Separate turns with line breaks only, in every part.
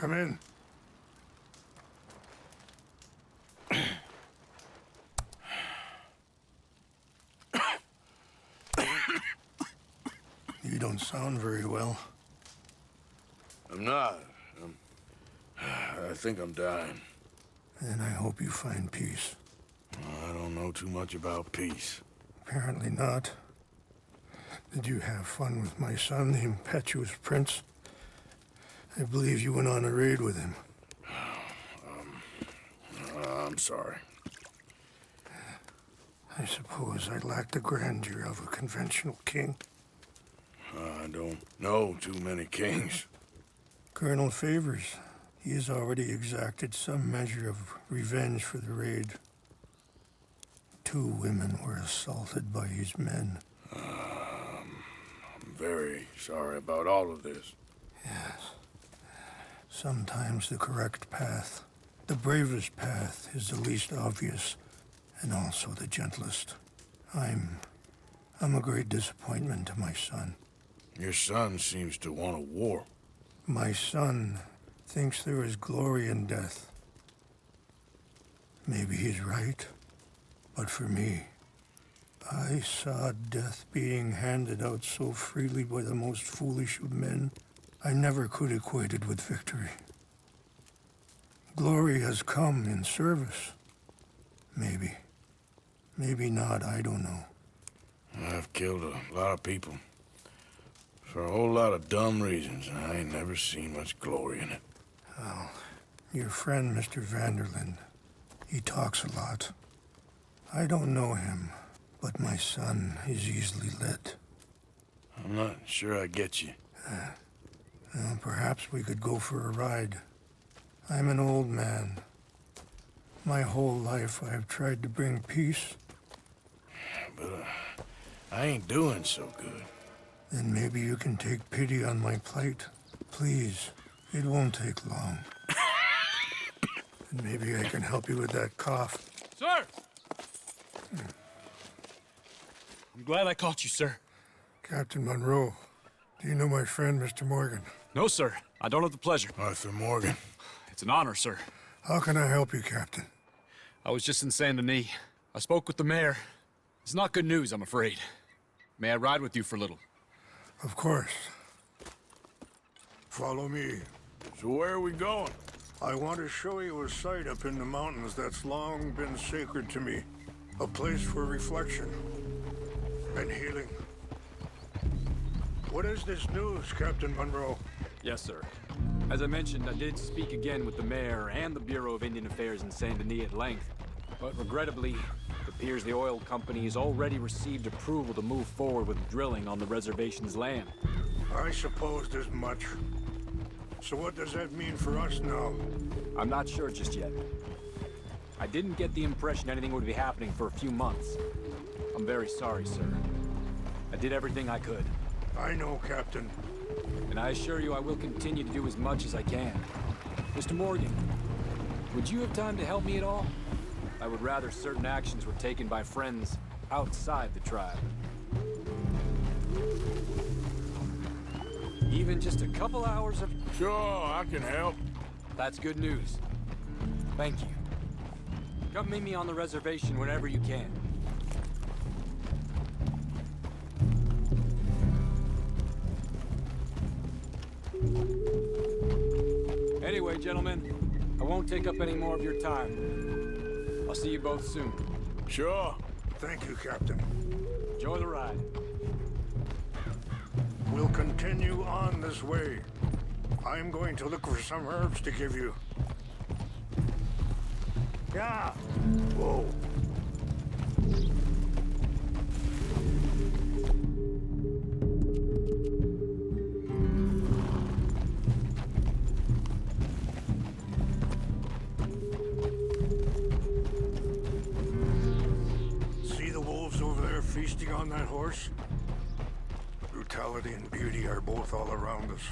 Come in. You don't sound very well.
I'm not. I think I'm dying.
And I hope you find peace.
I don't know too much about peace.
Apparently not. Did you have fun with my son, the impetuous prince? I believe you went on a raid with him.
I'm sorry.
I suppose I lack the grandeur of a conventional king.
I don't know too many kings.
Colonel Favors, he has already exacted some measure of revenge for the raid. 2 women were assaulted by his men.
I'm very sorry about all of this.
Yes. Sometimes the correct path, the bravest path, is the least obvious, and also the gentlest. I'm a great disappointment to my son.
Your son seems to want a war.
My son thinks there is glory in death. Maybe he's right, but for me, I saw death being handed out so freely by the most foolish of men, I never could equate it with victory. Glory has come in service. Maybe. Maybe not, I don't know.
I've killed a lot of people. For a whole lot of dumb reasons, and I ain't never seen much glory in it.
Well, your friend, Mr. Vanderlinde, he talks a lot. I don't know him, but my son is easily led.
I'm not sure I get you.
Well, perhaps we could go for a ride. I'm an old man. My whole life I've tried to bring peace.
But I ain't doing so good.
Then maybe you can take pity on my plight. Please, it won't take long. And maybe I can help you with that cough.
Sir! I'm glad I caught you, sir.
Captain Monroe, do you know my friend, Mr. Morgan?
No, sir. I don't have the pleasure.
Arthur Morgan.
It's an honor, sir.
How can I help you, Captain?
I was just in Saint Denis. I spoke with the mayor. It's not good news, I'm afraid. May I ride with you for a little?
Of course. Follow me.
So where are we going?
I want to show you a site up in the mountains that's long been sacred to me. A place for reflection and healing. What is this news, Captain Monroe?
Yes, sir. As I mentioned, I did speak again with the mayor and the Bureau of Indian Affairs in Saint Denis at length. But regrettably, it appears the oil company has already received approval to move forward with drilling on the reservation's land.
I supposed as much. So what does that mean for us now?
I'm not sure just yet. I didn't get the impression anything would be happening for a few months. I'm very sorry, sir. I did everything I could.
I know, Captain.
And I assure you I will continue to do as much as I can. Mr. Morgan, would you have time to help me at all? I would rather certain actions were taken by friends outside the tribe. Even just a couple hours of...
Sure, I can help.
That's good news. Thank you. Come meet me on the reservation whenever you can. Anyway, gentlemen, I won't take up any more of your time. I'll see you both soon.
Sure.
Thank you, Captain.
Enjoy the ride.
We'll continue on this way. I'm going to look for some herbs to give you. Yeah. Whoa. See the wolves over there feasting on that horse? Brutality and beauty are both all around us.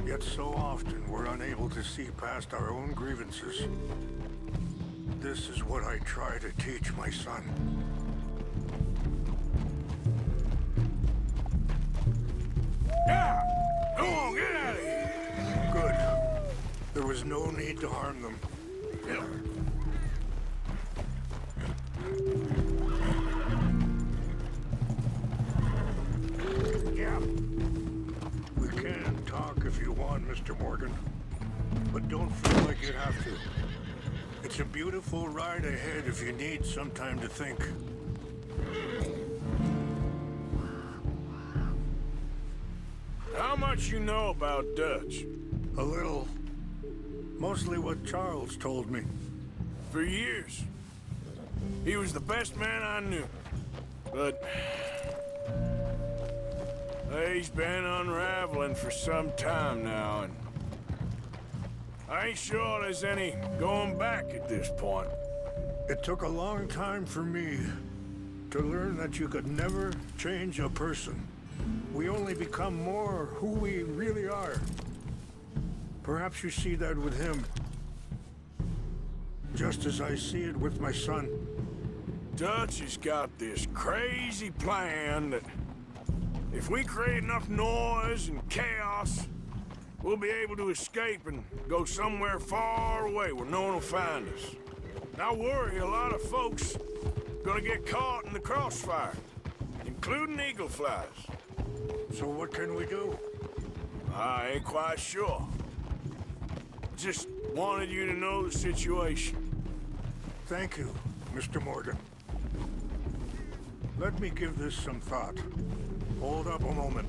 Yet so often we're unable to see past our own grievances. This is what I try to teach my son.
Yeah! Come on, get out of here!
Good. There was no need to harm them. Yeah. We can talk if you want, Mr. Morgan. But don't feel like you have to. It's a beautiful ride ahead if you need some time to think.
How much you know about Dutch?
A little. Mostly what Charles told me.
For years. He was the best man I knew. But... he's been unraveling for some time now, and... I ain't sure there's any going back at this point.
It took a long time for me to learn that you could never change a person. We only become more who we really are. Perhaps you see that with him. Just as I see it with my son.
Dutch has got this crazy plan that if we create enough noise and chaos, we'll be able to escape and go somewhere far away where no one will find us. And I worry a lot of folks gonna get caught in the crossfire, including eagle flies.
So what can we do?
I ain't quite sure. Just wanted you to know the situation.
Thank you, Mr. Morgan. Let me give this some thought. Hold up a moment.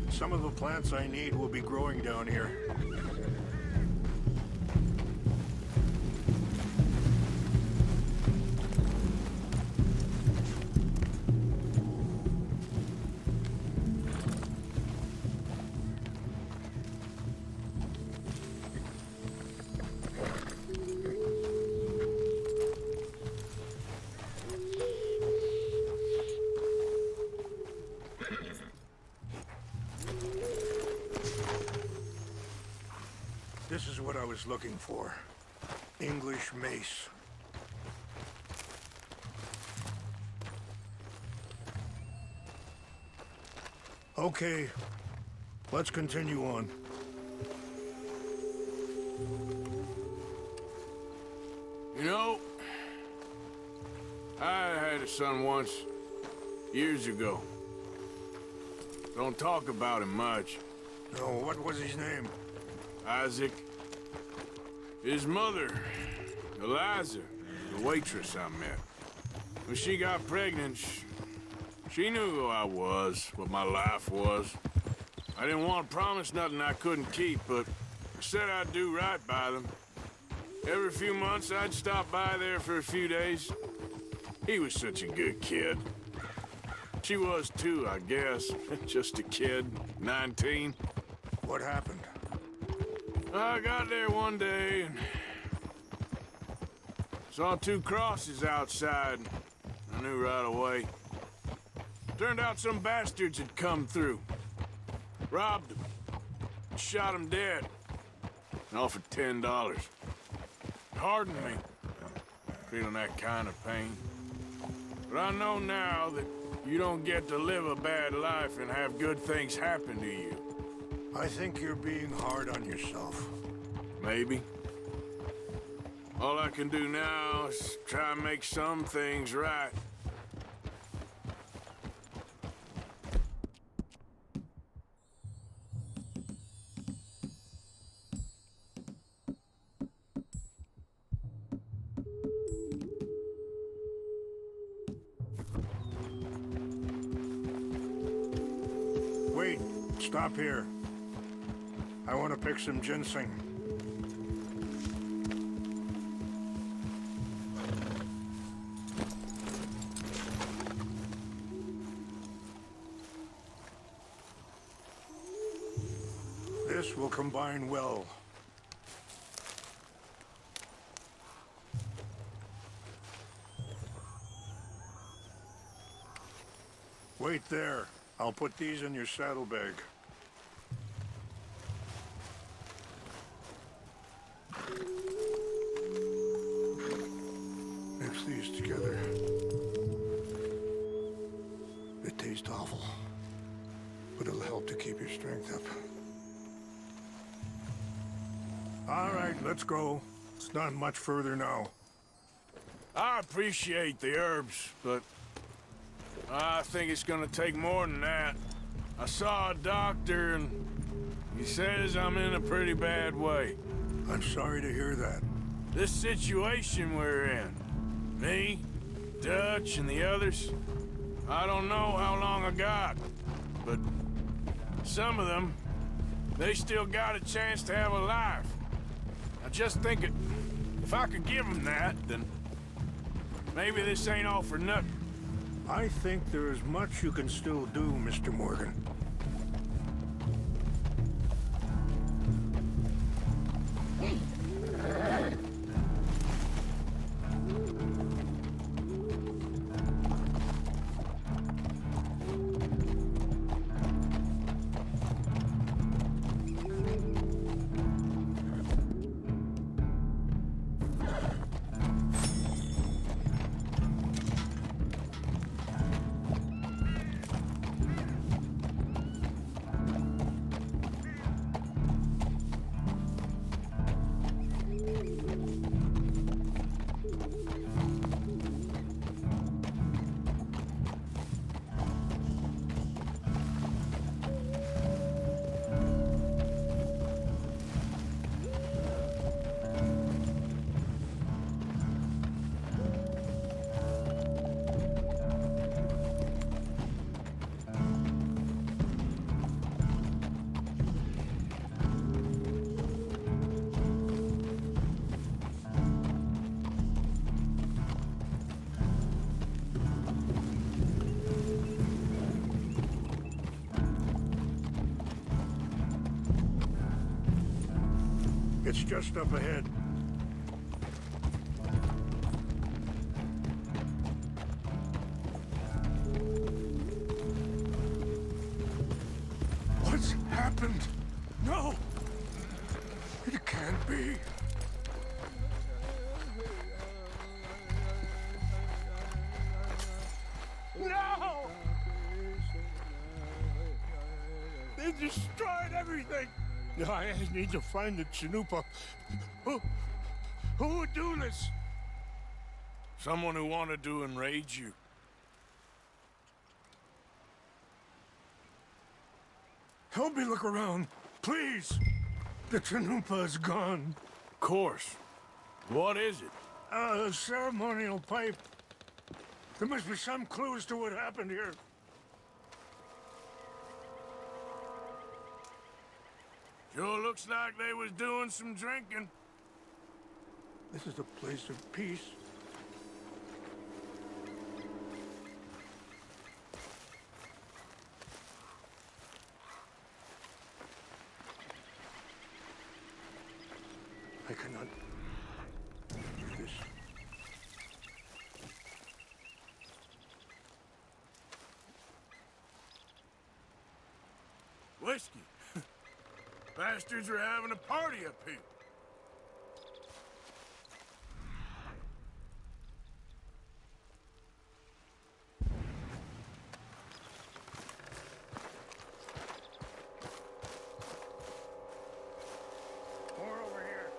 Some of the plants I need will be growing down here. This is what I was looking for. English mace. Okay, let's continue on.
You know, I had a son once, years ago. Don't talk about him much.
No, what was his name?
Isaac. His mother, Eliza, the waitress I met. When she got pregnant, she knew who I was, what my life was. I didn't want to promise nothing I couldn't keep, but I said I'd do right by them. Every few months, I'd stop by there for a few days. He was such a good kid. She was too, I guess. Just a kid, 19.
What happened?
I got there one day and saw two crosses outside. I knew right away. Turned out some bastards had come through. Robbed them. Shot them dead. And offered $10. Hardened me. Feeling that kind of pain. But I know now that you don't get to live a bad life and have good things happen to you.
I think you're being hard on yourself.
Maybe. All I can do now is try and make some things right.
Wait, stop here. I want to pick some ginseng. This will combine well. Wait there. I'll put these in your saddlebag. Mix these together. It tastes awful, but it'll help to keep your strength up. All let's go. It's not much further now.
I appreciate the herbs, but I think it's gonna take more than that. I saw a doctor and he says I'm in a pretty bad way.
I'm sorry to hear that.
This situation we're in, me, Dutch, and the others, I don't know how long I got, but some of them, they still got a chance to have a life. I just think if I could give them that, then maybe this ain't all for nothing.
I think there is much you can still do, Mr. Morgan. It's just up ahead. What's happened? No! It can't be. No! They destroyed everything! I need to find the Chanupa. Who would do this?
Someone who wanted to enrage you.
Help me look around, please. The Chanupa is gone.
Of course. What is it?
A ceremonial pipe. There must be some clues to what happened here.
Sure looks like they was doing some drinking.
This is a place of peace. I cannot do this.
Whiskey. Bastards are having a party up here.
More over here.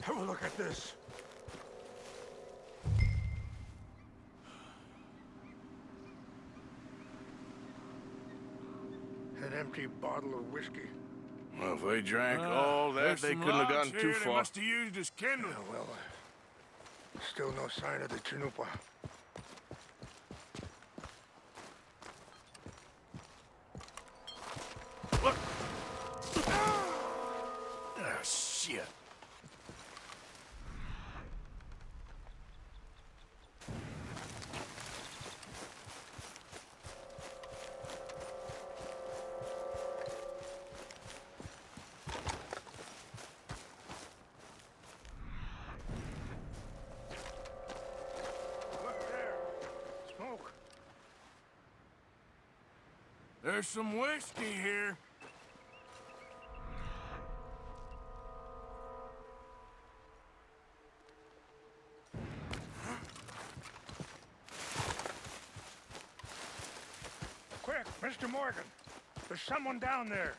Have a look at this. An empty bottle of whiskey.
Well, if they drank all that, they couldn't have gotten too far. They must have used as kindling.
Yeah, well, still no sign of the Chanupa.
Look! Ah, shit.
Look there. Smoke.
There's some whiskey here.
Morgan. There's someone down there.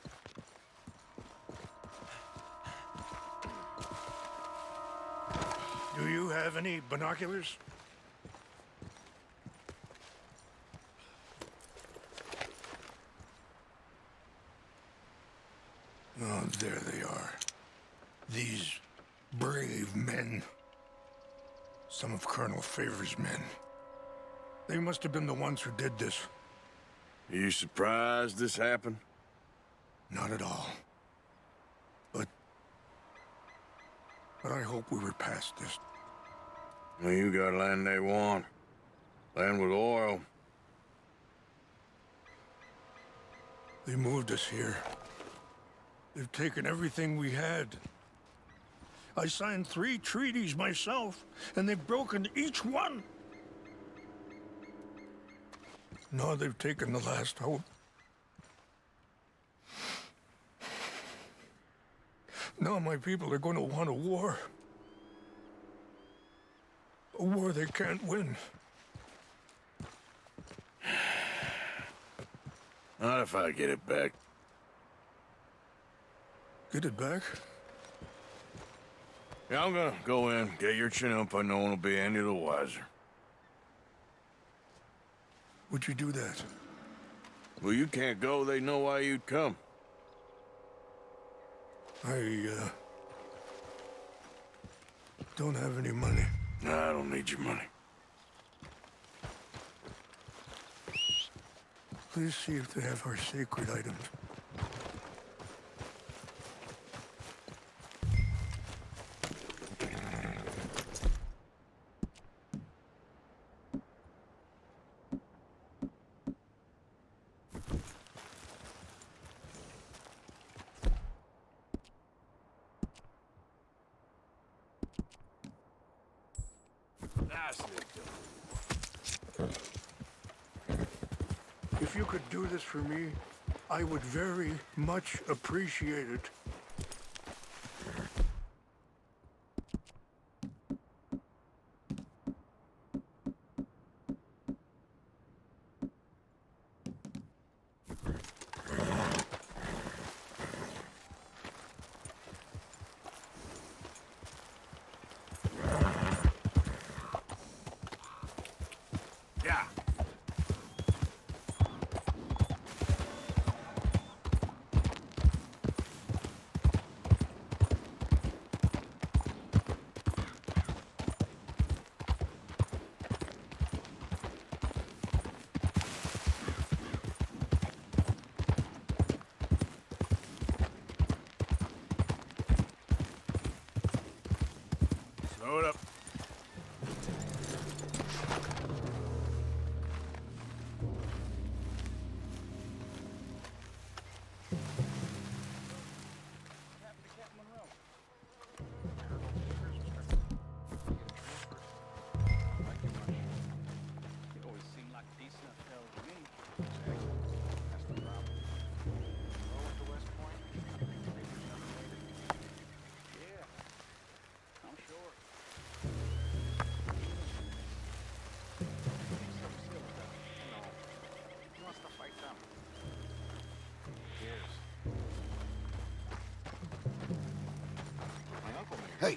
Do you have any binoculars? Oh, there they are. These brave men. Some of Colonel Favor's men. They must have been the ones who did this.
Are you surprised this happened?
Not at all. But I hope we were past this.
Well, you got land they want. Land with oil.
They moved us here. They've taken everything we had. I signed 3 treaties myself, and they've broken each one. Now they've taken the last hope. Now my people are going to want a war. A war they can't win.
Not if I get it back.
Get it back?
Yeah, I'm gonna go in, get your Chinook, but no one will be any the wiser.
Would you do that?
Well, you can't go, they know why you'd come.
I don't have any money.
Nah, I don't need your money.
Please see if they have our sacred items. If you could do this for me, I would very much appreciate it.
Yeah. Slow it up.
Hey!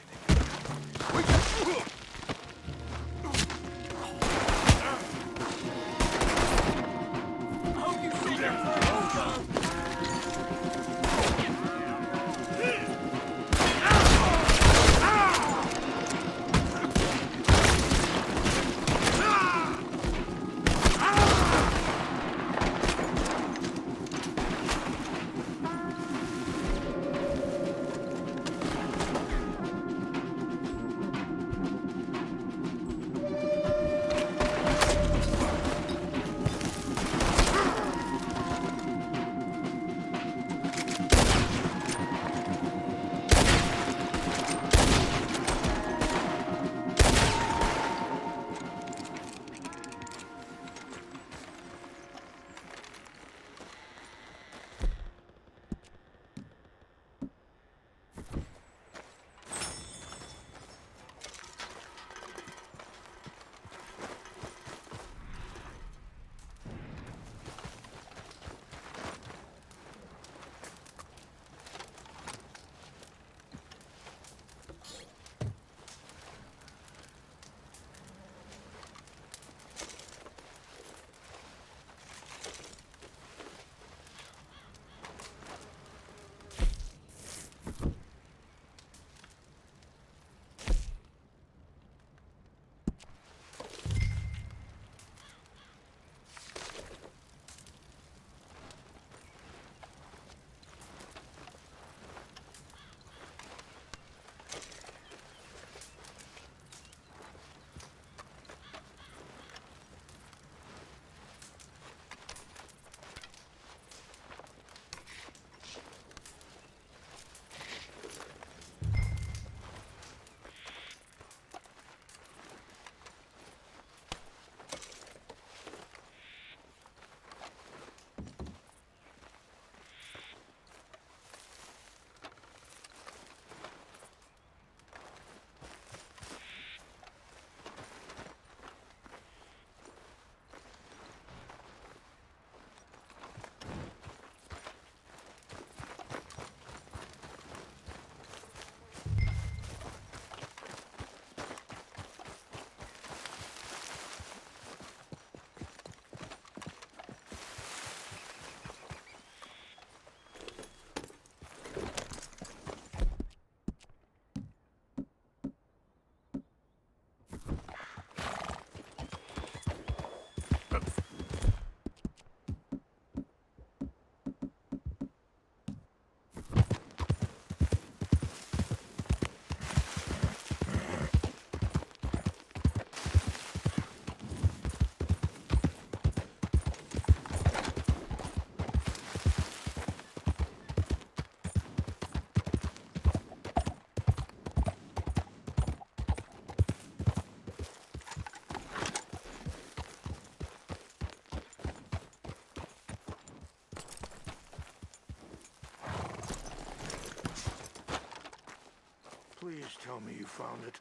Please tell me you found it.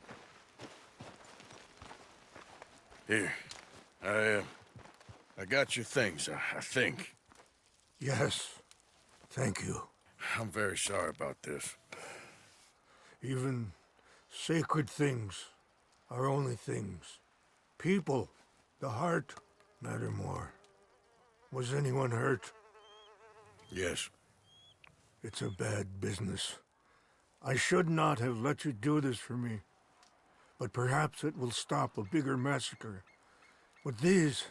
Here. I got your things, I think.
Yes. Thank you.
I'm very sorry about this.
Even sacred things are only things. People, the heart, matter more. Was anyone hurt?
Yes.
It's a bad business. I should not have let you do this for me. But perhaps it will stop a bigger massacre. With these,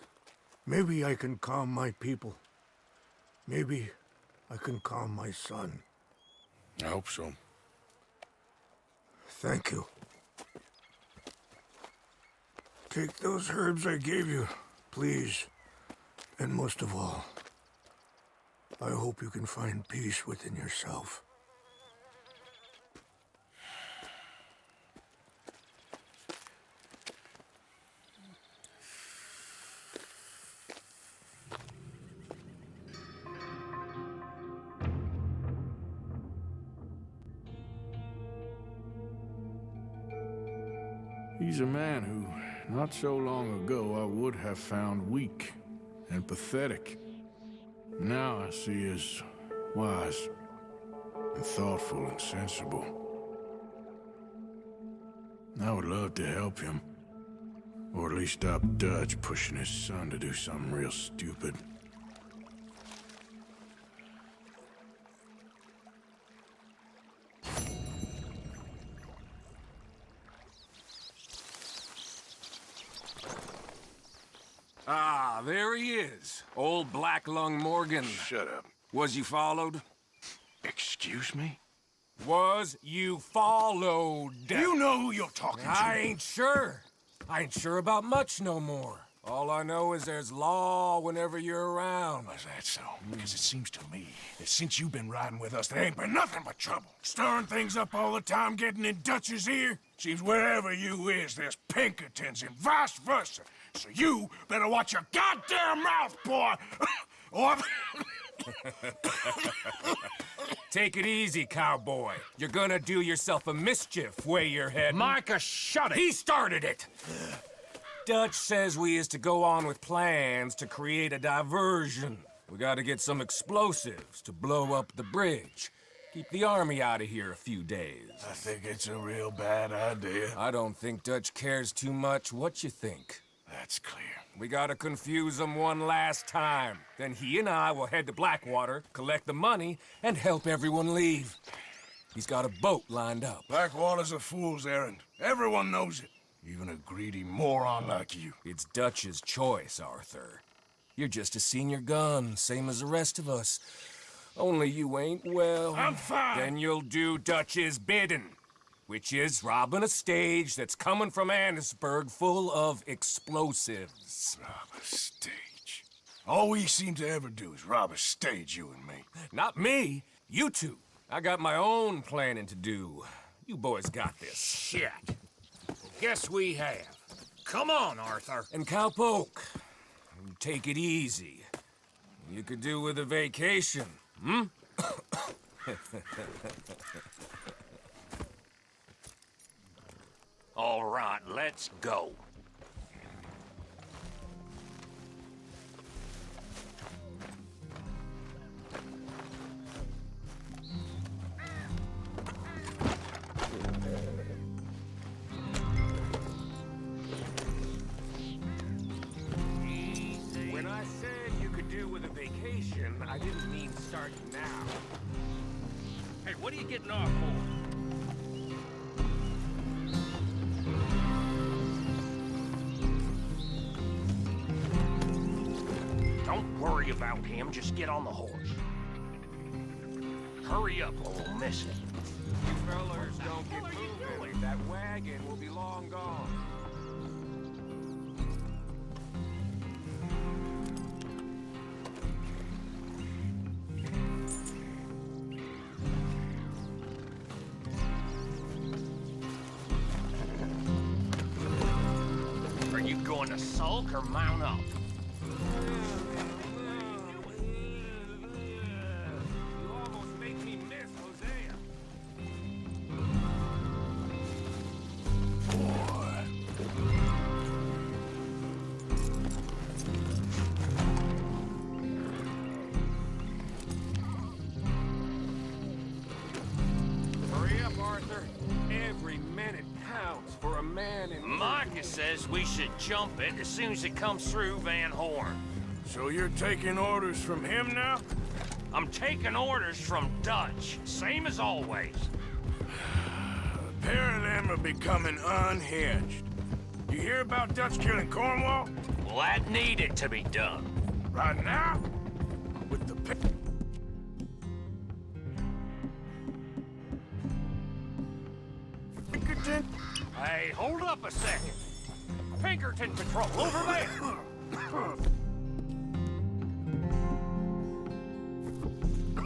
maybe I can calm my people. Maybe I can calm my son.
I hope so.
Thank you. Take those herbs I gave you, please. And most of all, I hope you can find peace within yourself.
He's a man who, not so long ago, I would have found weak and pathetic. Now I see as wise and thoughtful and sensible. I would love to help him. Or at least stop Dutch pushing his son to do something real stupid.
Ah, there he is. Old Black Lung Morgan.
Shut up.
Was you followed?
Excuse me?
Was you followed?
You know who you're talking to.
I ain't sure. I ain't sure about much no more. All I know is there's law whenever you're around.
Is that so? Because it seems to me that since you've been riding with us, there ain't been nothing but trouble. Stirring things up all the time, getting in Dutch's ear. Seems wherever you is, there's Pinkertons and vice versa. So you better watch your goddamn mouth, boy! Or...
Take it easy, cowboy. You're gonna do yourself a mischief where you're heading.
Micah, shut it!
He started it! Dutch says we is to go on with plans to create a diversion. We gotta get some explosives to blow up the bridge. Keep the army out of here a few days.
I think it's a real bad idea.
I don't think Dutch cares too much. What you think?
That's clear.
We gotta confuse him one last time. Then he and I will head to Blackwater, collect the money, and help everyone leave. He's got a boat lined up.
Blackwater's a fool's errand. Everyone knows it. Even a greedy moron like you.
It's Dutch's choice, Arthur. You're just a senior gun, same as the rest of us. Only you ain't well.
I'm fine.
Then you'll do Dutch's bidding, which is robbing a stage that's coming from Annisburg full of explosives.
Rob a stage. All we seem to ever do is rob a stage, you and me.
Not me, you two. I got my own planning to do. You boys got this.
Shit. Guess we have. Come on, Arthur.
And Cowpoke, take it easy. You could do with a vacation, hmm?
All right, let's go.
When I said you could do with a vacation, I didn't mean starting now.
Hey, what are you getting off for? Don't worry about him, just get on the horse. Hurry up or we'll miss it.
You fellers don't get moving. That wagon will be long gone.
Are you going to sulk or mount up?
You almost make me miss Hosea. Arthur. Every minute counts for a man in...
Micah says we should jump it as soon as it comes through Van Horn.
So you're taking orders from him now?
I'm taking orders from Dutch, same as always.
A pair of them are becoming unhinged. You hear about Dutch killing Cornwall?
Well, that needed to be done.
Right now? With the Pinkerton?
Hey, hold up a second. Pinkerton Patrol, over there.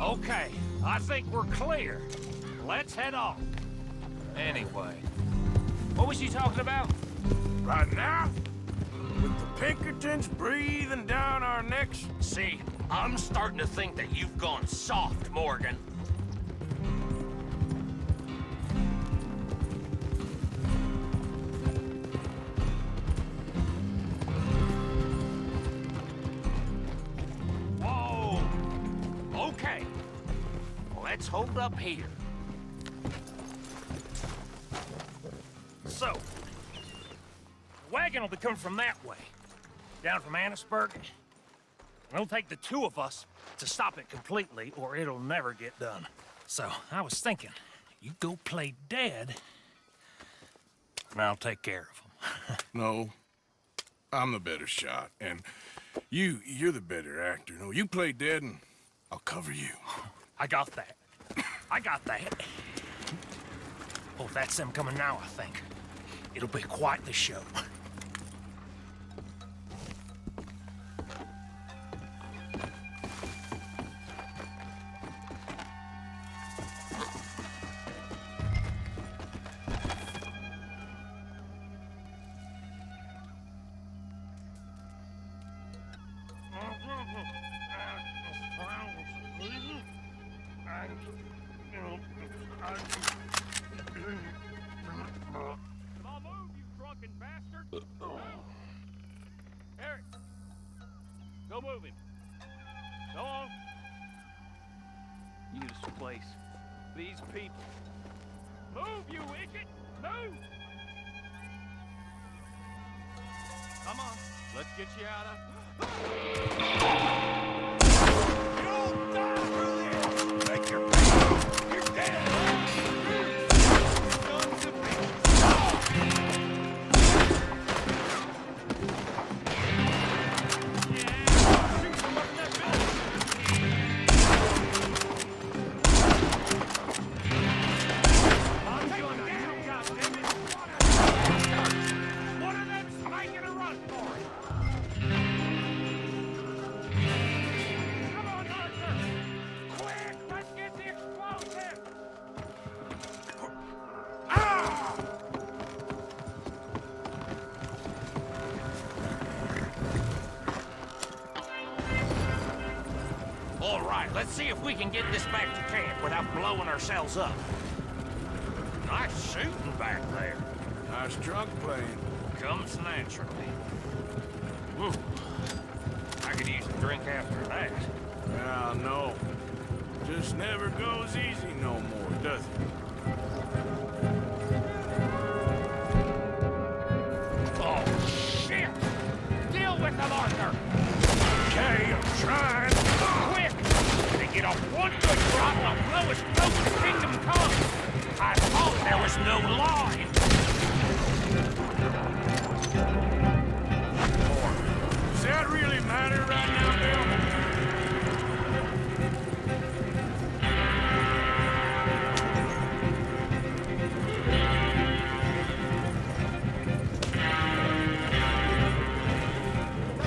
Okay, I think we're clear. Let's head off. Anyway, what was you talking about?
Right now? With the Pinkertons breathing down our necks?
See, I'm starting to think that you've gone soft, Morgan. Whoa! Okay. Let's hold up here. So, the wagon will be coming from that way, down from Annisburg. It'll take the two of us to stop it completely, or it'll never get done. So, I was thinking, you go play dead, and I'll take care of them.
No. I'm the better shot, and you're the better actor. No, you play dead, and I'll cover you.
I got that. I got that. Oh, that's them coming now, I think. It'll be quite the show. Eric, go move him. Go on. You this place. These people. Move, you idiot! Move! Come on, let's get you out of... You'll die for this! Make your pay. You're dead! Sons of All right, let's see if we can get this back to camp without blowing ourselves up. Nice shooting back there.
Nice drunk playing.
Comes naturally. I could use a drink after that.
Yeah, no. Just never goes easy no more, does it?
Oh, shit! Deal with them, Arthur!
Okay, I'm trying.
Quick! They get off one good shot, and I'll blow us close to Kingdom Come. I thought there was no line.
Does that really matter right now, Bill?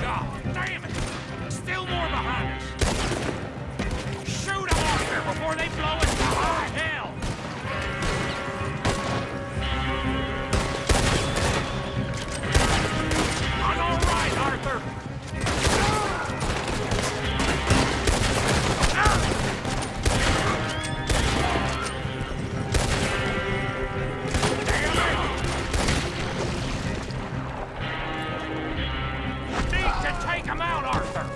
God damn it! Still more behind us. Shoot them, Arthur, before they blow us to high hell. I'm all right, Arthur. Need to take him out, Arthur.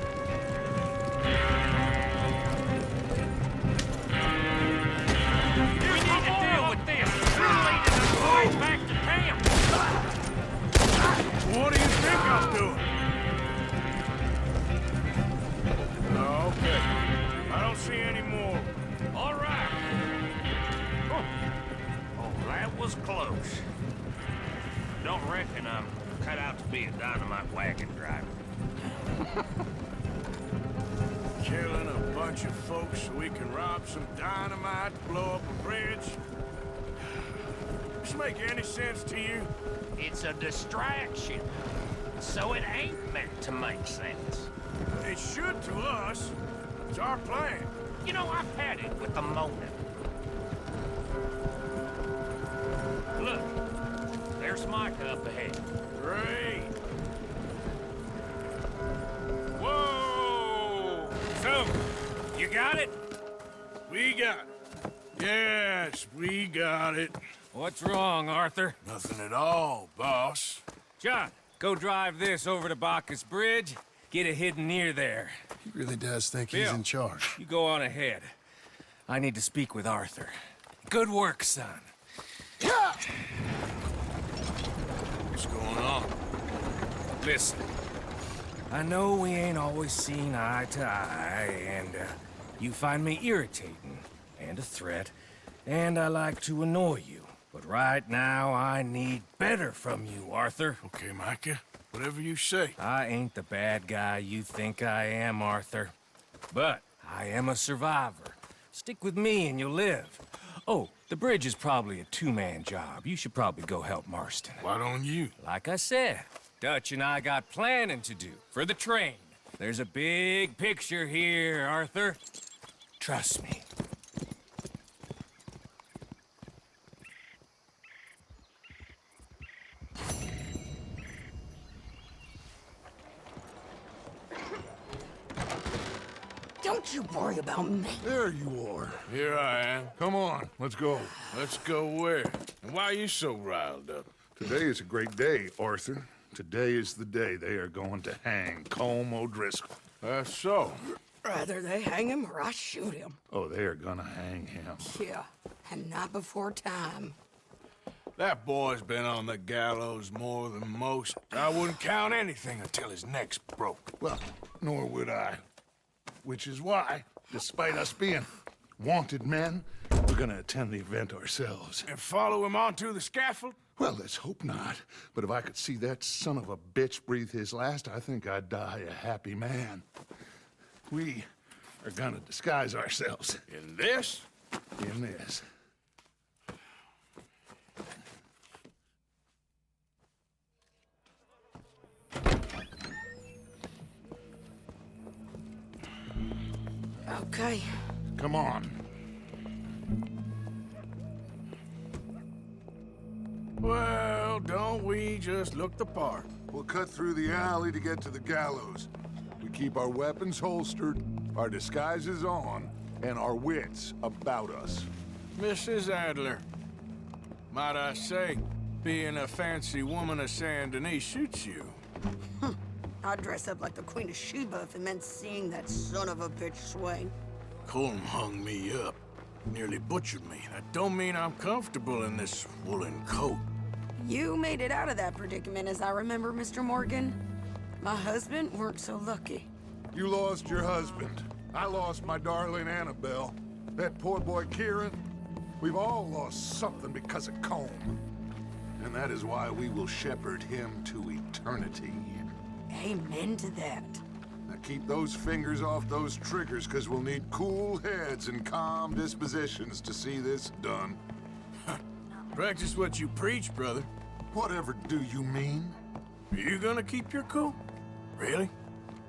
I'm cut out to be a dynamite wagon driver.
Killing a bunch of folks so we can rob some dynamite, blow up a bridge? Does this make any sense to you?
It's a distraction, so it ain't meant to make sense.
It should to us. It's our plan.
You know, I've had it with the moment. Look, there's Micah up ahead.
Great. Whoa!
So, you got it?
We got it. Yes, we got it.
What's wrong, Arthur?
Nothing at all, boss.
John, go drive this over to Bacchus Bridge. Get it hidden near there.
He really does think
Bill,
he's in charge.
You go on ahead. I need to speak with Arthur. Good work, son.
What's going on?
Listen, I know we ain't always seen eye to eye, and you find me irritating and a threat, and I like to annoy you. But right now, I need better from you, Arthur.
Okay, Micah. Whatever you say.
I ain't the bad guy you think I am, Arthur. But I am a survivor. Stick with me and you'll live. Oh, the bridge is probably a two-man job. You should probably go help Marston.
Why don't you?
Like I said, Dutch and I got planning to do for the train. There's a big picture here, Arthur. Trust me.
Don't you worry about me.
There you are.
Here I am.
Come on, let's go.
Let's go where? And why are you so riled up?
Today is a great day, Arthur. Today is the day they are going to hang Colm O'Driscoll.
That's so.
Rather they hang him or I shoot him.
Oh, they are gonna hang him.
Yeah, and not before time.
That boy's been on the gallows more than most. I wouldn't count anything until his neck's broke.
Well, nor would I. Which is why, despite us being wanted men, we're gonna attend the event ourselves.
And follow him onto the scaffold?
Well, let's hope not. But if I could see that son of a bitch breathe his last, I think I'd die a happy man. We are gonna disguise ourselves
In this?
in this.
Okay.
Come on.
Well, don't we just look the part?
We'll cut through the alley to get to the gallows. We keep our weapons holstered, our disguises on, and our wits about us.
Mrs. Adler, might I say, being a fancy woman of Saint Denis suits you.
I'd dress up like the Queen of Sheba if it meant seeing that son of a bitch swing.
Colm hung me up, nearly butchered me. That don't mean I'm comfortable in this woolen coat.
You made it out of that predicament, as I remember, Mr. Morgan. My husband weren't so lucky.
You lost your husband. I lost my darling Annabelle. That poor boy Kieran. We've all lost something because of Colm. And that is why we will shepherd him to eternity.
Amen to that.
Now keep those fingers off those triggers, because we'll need cool heads and calm dispositions to see this done.
Practice what you preach, brother.
Whatever do you mean?
Are you gonna keep your cool? Really?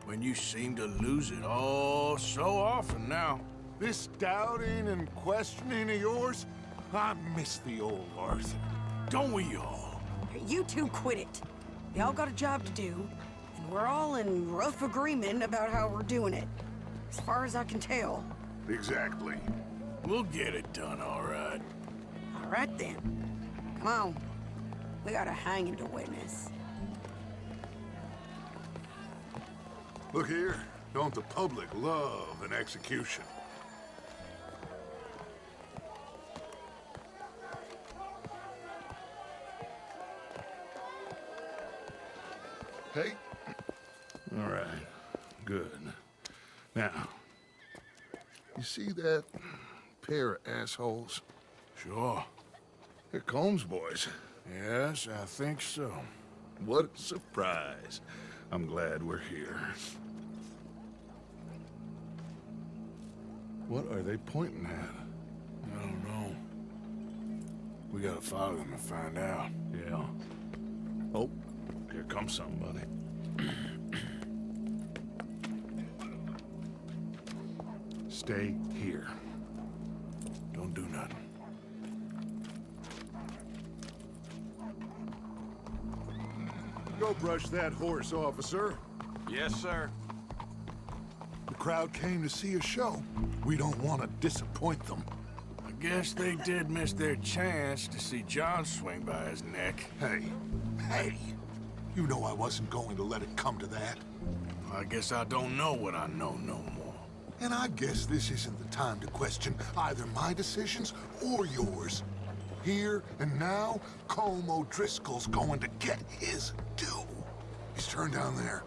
When you seem to lose it all so often now.
This doubting and questioning of yours, I miss the old Arthur.
Don't we all?
You two quit it. Y'all got a job to do, and we're all in rough agreement about how we're doing it. As far as I can tell.
Exactly.
We'll get it done, all right.
All right then. Come on. We got a hanging to witness.
Look here, don't the public love an execution?
Hey. All right. Good. Now, you see that pair of assholes?
Sure.
They're Colm's boys.
Yes, I think so.
What a surprise. I'm glad we're here. What are they pointing at?
I don't know. We gotta follow them and find out.
Yeah. Oh, here comes somebody. Stay here.
Don't do nothing.
Go brush that horse, officer.
Yes, sir.
The crowd came to see a show. We don't want to disappoint them.
I guess they did miss their chance to see John swing by his neck.
Hey, you know I wasn't going to let it come to that.
I guess I don't know what I know no more.
And I guess this isn't the time to question either my decisions or yours. Here and now, Colm O'Driscoll's going to get his due. He's turned down there.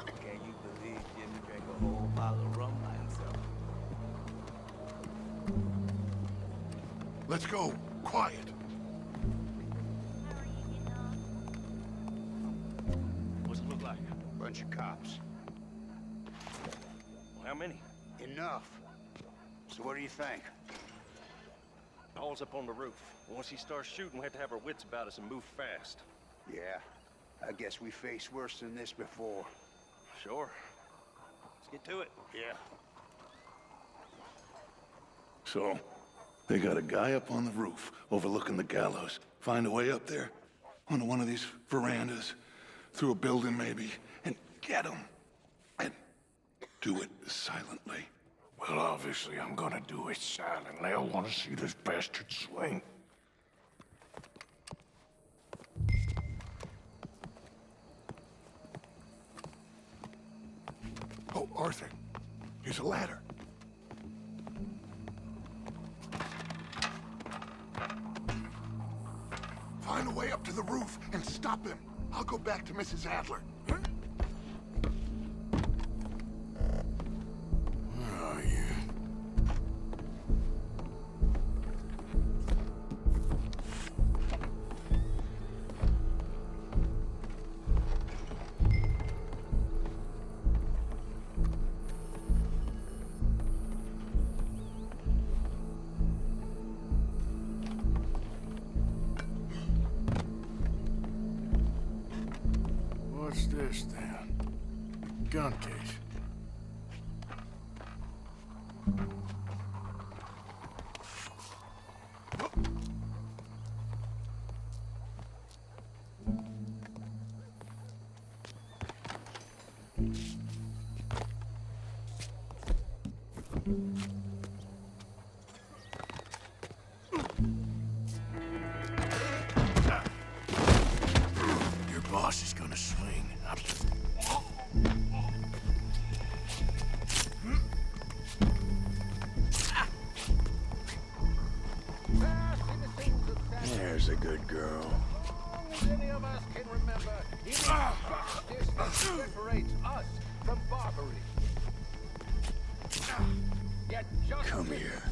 Can you believe Jimmy drank a whole bottle of rum by himself?
Let's go. Quiet.
What's it look like?
Bunch of cops.
How many?
Enough. So what do you think?
All's up on the roof. Once he starts shooting, we have to have our wits about us and move fast.
Yeah, I guess we faced worse than this before.
Sure. Let's get to it.
Yeah.
So, they got a guy up on the roof overlooking the gallows. Find a way up there, onto one of these verandas, through a building maybe, and get him. And do it silently.
Well, obviously, I'm gonna do it silently. I want to see this bastard swing.
Oh, Arthur, here's a ladder. Find a way up to the roof and stop him. I'll go back to Mrs. Adler.
Where are you? What's this then? Gun case. Your boss is gonna swing. There's a good girl.
Many of us can remember injustice that separates us from barbary. Yet justice
Come here.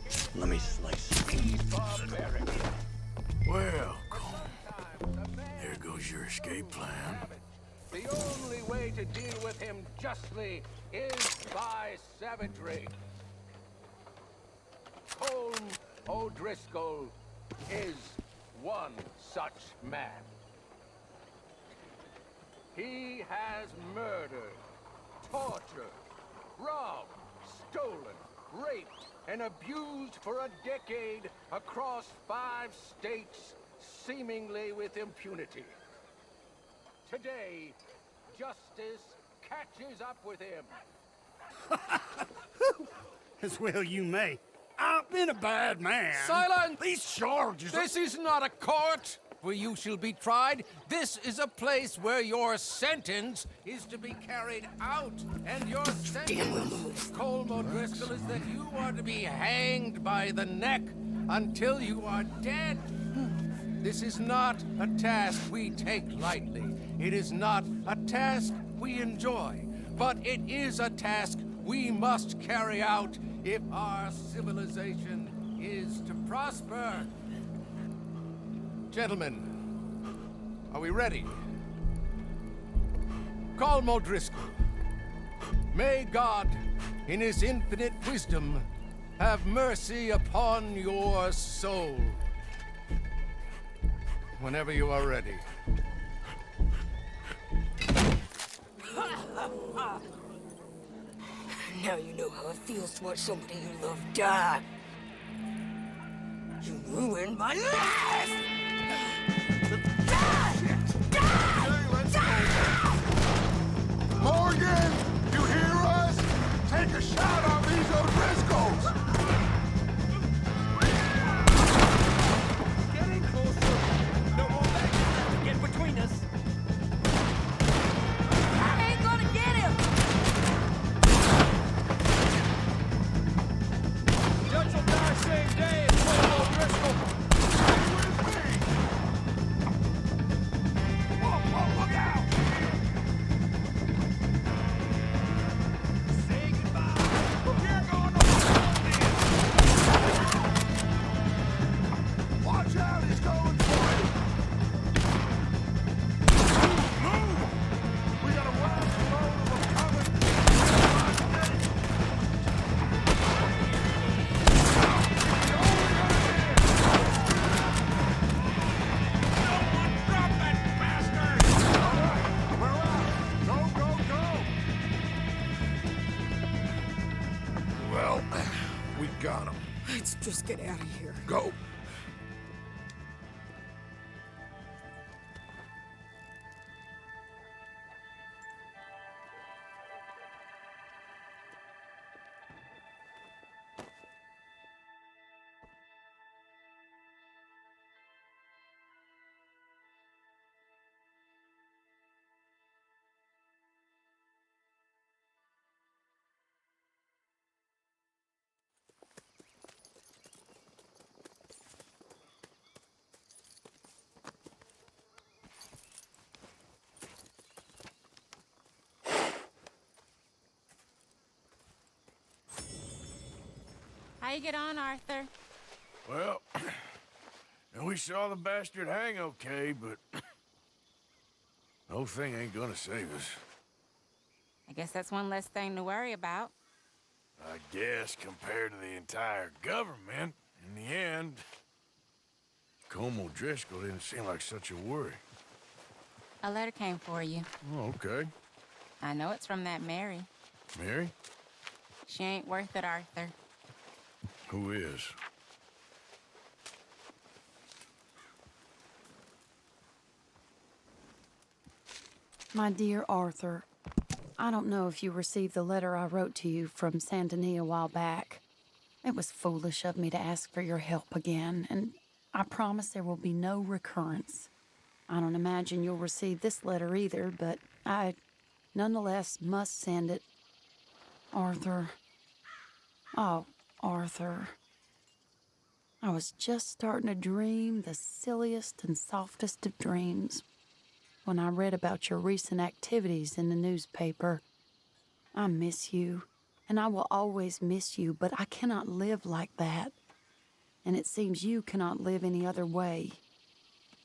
itself
Let me slice you.
is barbaric.
Well, Colm, there goes your escape plan.
The only way to deal with him justly is by savagery. Colm O'Driscoll is one such man. He has murdered, tortured, robbed, stolen, raped, and abused for a decade across 5 states, seemingly with impunity. Today, justice catches up with him.
As well you may. I've been a bad man.
Silence!
These charges...
This is not a court where you shall be tried. This is a place where your sentence is to be carried out. And your sentence, Colm O'Driscoll, is that you are to be hanged by the neck until you are dead. This is not a task we take lightly. It is not a task we enjoy. But it is a task we must carry out if our civilization is to prosper. Gentlemen,
Are we ready? Colm O'Driscoll, may God, in his infinite wisdom, have mercy upon your soul. Whenever you are ready.
Now you know how it feels to watch somebody you love die. You ruined my life!
Morgan, you hear us? Take a shot on these O'Driscolls!
Getting closer. No more baggage to get between us.
I ain't gonna get him!
Dutch will die same day as Colm O'Driscoll.
Whoa, look out!
Say goodbye.
You're going to watch out, he's going for you! Move! We got a wagon load of them coming!
Drop that bastard!
All right, we're out! Go, go, go! Well, we got him.
Let's just get out of here.
Go.
How you get on, Arthur?
Well, we saw the bastard hang okay, but the whole thing ain't gonna save us.
I guess that's one less thing to worry about.
I guess compared to the entire government, in the end, Colm O'Driscoll didn't seem like such a worry.
A letter came for you.
Oh, okay.
I know it's from that Mary.
Mary?
She ain't worth it, Arthur.
Who is?
My dear Arthur, I don't know if you received the letter I wrote to you from Saint Denis a while back. It was foolish of me to ask for your help again, and I promise there will be no recurrence. I don't imagine you'll receive this letter either, but I nonetheless must send it. Arthur. Oh, Arthur. I was just starting to dream the silliest and softest of dreams when I read about your recent activities in the newspaper. I miss you, and I will always miss you, but I cannot live like that. And it seems you cannot live any other way.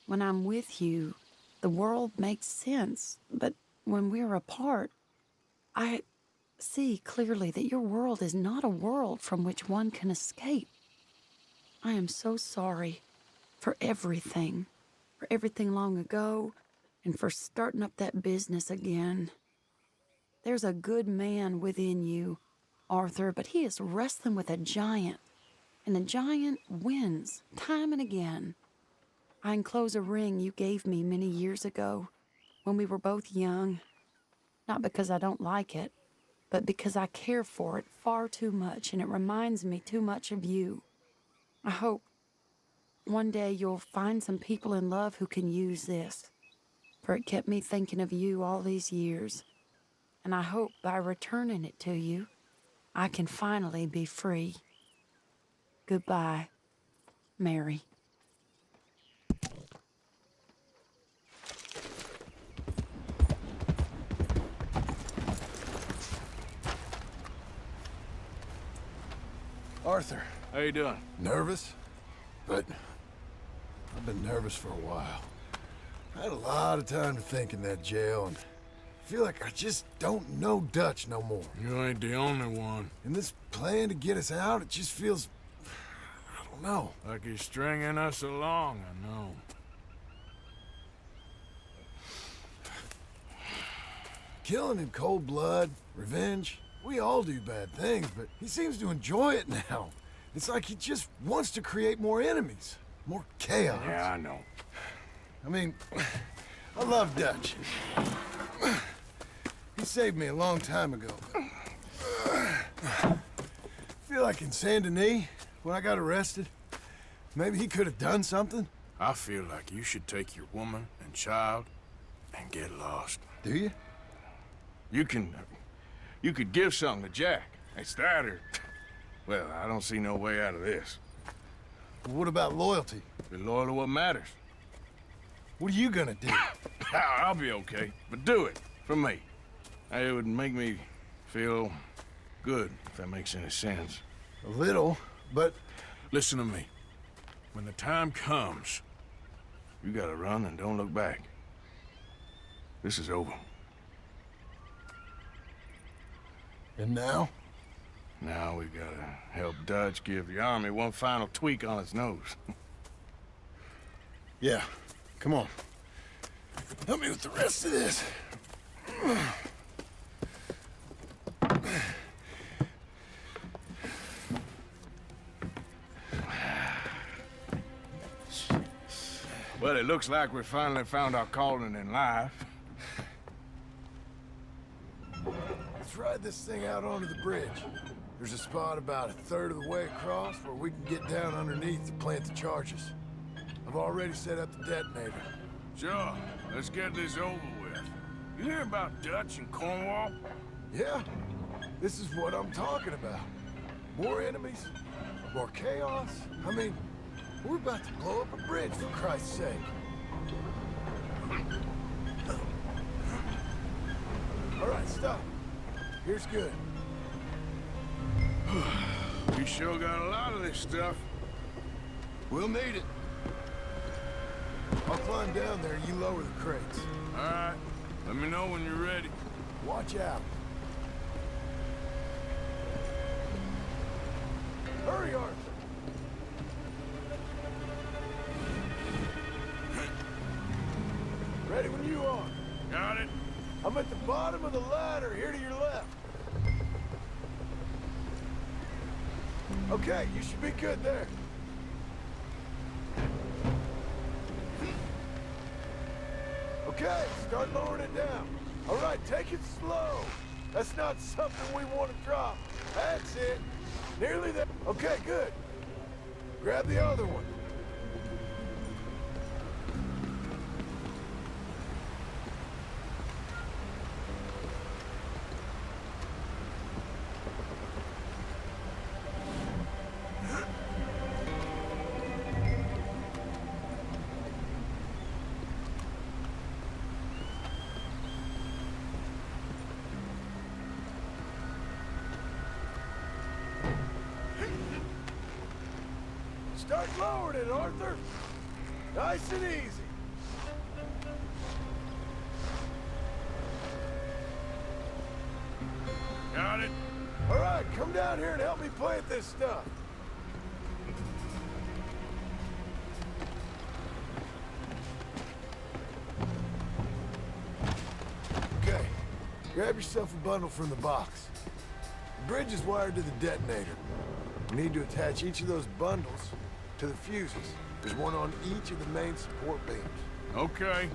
When I'm with you, the world makes sense, but when we're apart, I see clearly that your world is not a world from which one can escape. I am so sorry for everything long ago, and for starting up that business again. There's a good man within you, Arthur, but he is wrestling with a giant, and the giant wins time and again. I enclose a ring you gave me many years ago when we were both young, not because I don't like it, but because I care for it far too much, and it reminds me too much of you. I hope one day you'll find some people in love who can use this, for it kept me thinking of you all these years, and I hope by returning it to you, I can finally be free. Goodbye, Mary.
Arthur.
How you doing?
Nervous? But I've been nervous for a while. I had a lot of time to think in that jail, and I feel like I just don't know Dutch no more.
You ain't the only one.
And this plan to get us out, it just feels... I don't know.
Like he's stringing us along, I know.
Killing in cold blood, revenge, we all do bad things, but he seems to enjoy it now. It's like he just wants to create more enemies, more chaos.
Yeah, I know.
I mean, I love Dutch. He saved me a long time ago. I feel like in Saint Denis, when I got arrested, maybe he could have done something.
I feel like you should take your woman and child and get lost.
Do you?
You could give something to Jack. It's that or... Well, I don't see no way out of this.
Well, what about loyalty?
Be loyal to what matters.
What are you gonna do?
I'll be okay, but do it for me. It would make me feel good, if that makes any sense.
A little, but...
Listen to me. When the time comes, you gotta run and don't look back. This is over.
And now?
Now we gotta help Dutch give the army one final tweak on its nose.
Yeah, come on. Help me with the rest of this.
Well, it looks like we finally found our calling in life.
Let's ride this thing out onto the bridge. There's a spot about a third of the way across where we can get down underneath to plant the charges. I've already set up the detonator.
Sure, let's get this over with. You hear about Dutch and Cornwall?
Yeah, this is what I'm talking about. More enemies, more chaos. I mean, we're about to blow up a bridge, for Christ's sake. All right, stop. Here's good.
You sure got a lot of this stuff.
We'll need it. I'll climb down there and you lower the crates.
All right. Let me know when you're ready.
Watch out. Hurry, Arthur. Ready when you are.
Got it.
I'm at the bottom of the ladder, here to your left. Okay, you should be good there. Okay, start lowering it down. All right, take it slow. That's not something we want to drop. That's it. Nearly there. Okay, good. Grab the other one. Start lowering it, Arthur. Nice and easy.
Got it.
All right, come down here and help me plant this stuff. Okay, grab yourself a bundle from the box. The bridge is wired to the detonator. We need to attach each of those bundles to the fuses. There's one on each of the main support beams.
Okay.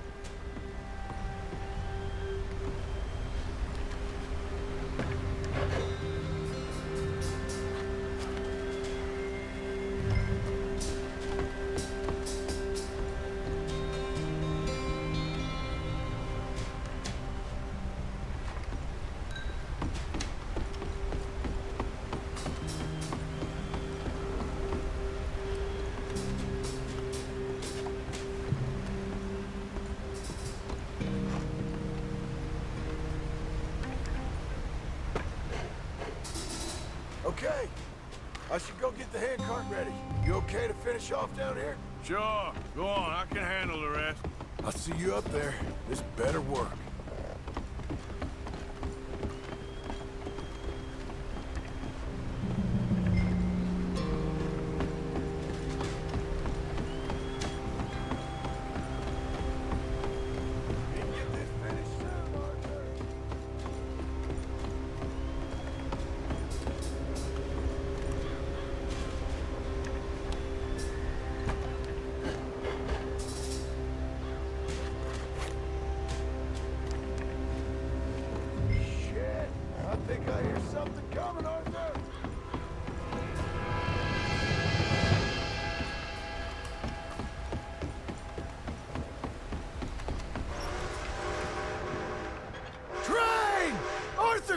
Okay, I should go get the handcart ready. You okay to finish off down here?
Sure. Go on. I can handle the rest.
I'll see you up there. This better work.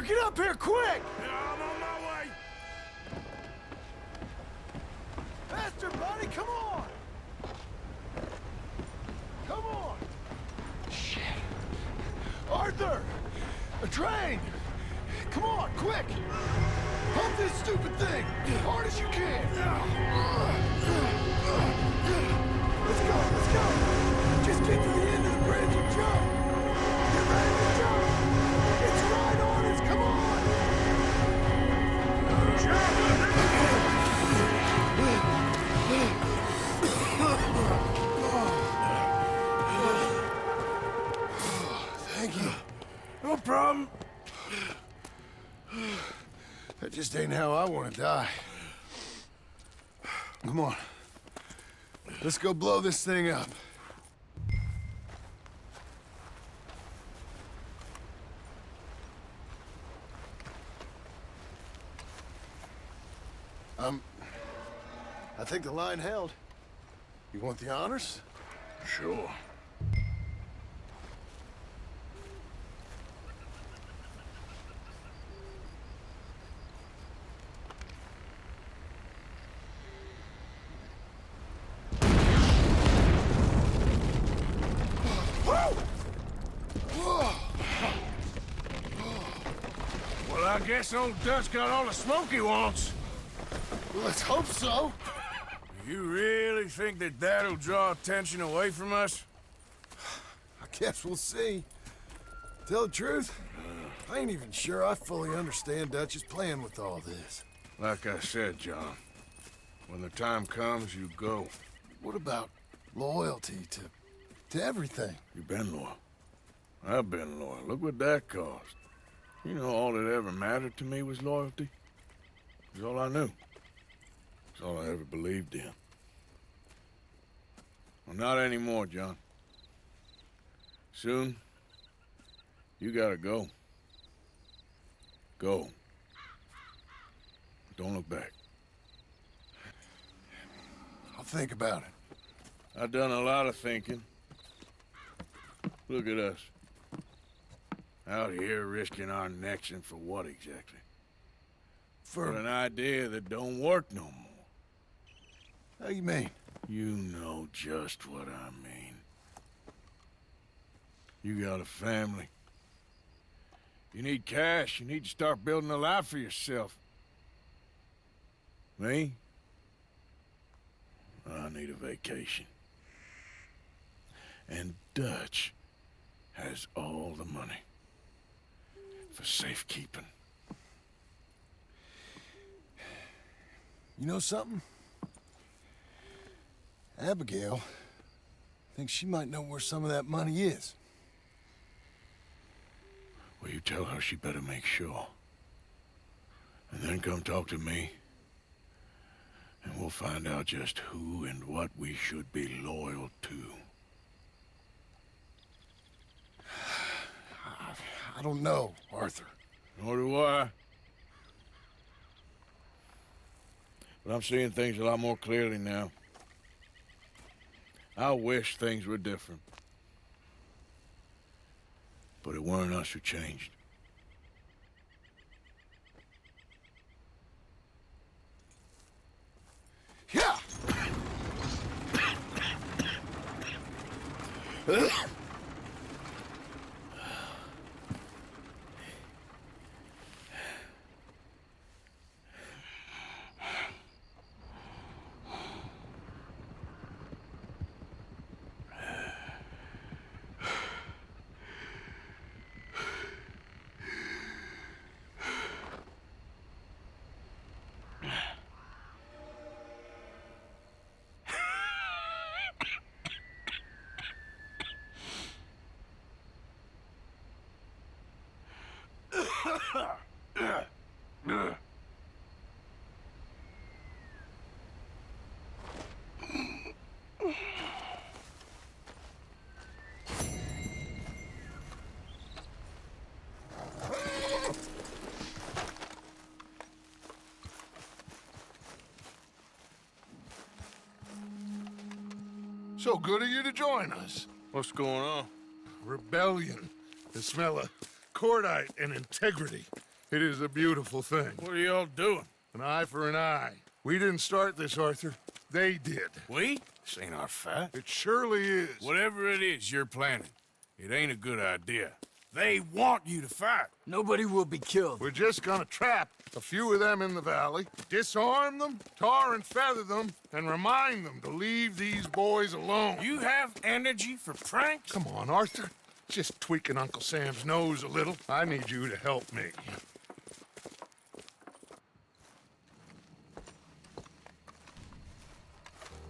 Get up here, quick!
I'm on my way!
Faster, buddy, come on! Come on! Shit. Arthur! A train! Come on, quick! Pump this stupid thing! Hard as you can! Let's go! Just get to the end of the bridge and jump! Get ready to jump! It's right on us! Come on! Thank you.
No problem. That just ain't how I want to die. Come on. Let's go blow this thing up. I think the line held. You want the honors?
Sure.
Well, I guess old Dutch got all the smoke he wants.
Well, let's hope so.
You really think that that'll draw attention away from us?
I guess we'll see. Tell the truth, I ain't even sure I fully understand Dutch's plan with all this.
Like I said, John, when the time comes, you go.
What about loyalty to everything?
You've been loyal. I've been loyal. Look what that cost. You know, all that ever mattered to me was loyalty. It was all I knew. It's all I ever believed in. Well, not anymore, John. Soon, you gotta go. Go. Don't look back.
I'll think about it.
I've done a lot of thinking. Look at us. Out here risking our necks, and for what exactly? For an idea that don't work no more.
How you mean?
You know just what I mean. You got a family. You need cash. You need to start building a life for yourself. Me? I need a vacation. And Dutch has all the money for safekeeping.
You know something? Abigail thinks she might know where some of that money is.
Well, you tell her she better make sure. And then come talk to me. And we'll find out just who and what we should be loyal to.
I don't know, Arthur.
Nor do I. But I'm seeing things a lot more clearly now. I wish things were different. But it weren't us who changed.
Yeah!
So good of you to join us.
What's going on?
Rebellion. The smell of cordite and integrity. It is a beautiful thing.
What are y'all doing?
An eye for an eye. We didn't start this, Arthur. They did.
We? This ain't our fight.
It surely is.
Whatever it is you're planning, it ain't a good idea. They want you to fight.
Nobody will be killed.
We're just gonna trap a few of them in the valley, disarm them, tar and feather them, and remind them to leave these boys alone.
You have energy for pranks?
Come on, Arthur. Just tweaking Uncle Sam's nose a little. I need you to help me.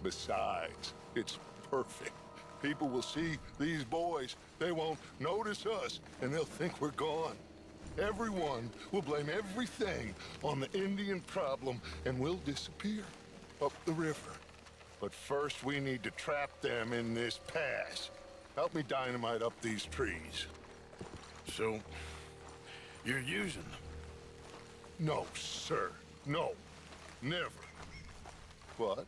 Besides, it's perfect. People will see these boys. They won't notice us, and they'll think we're gone. Everyone will blame everything on the Indian problem, and we'll disappear up the river. But first, we need to trap them in this pass. Help me dynamite up these trees.
So, you're using them?
No, sir. No. Never. But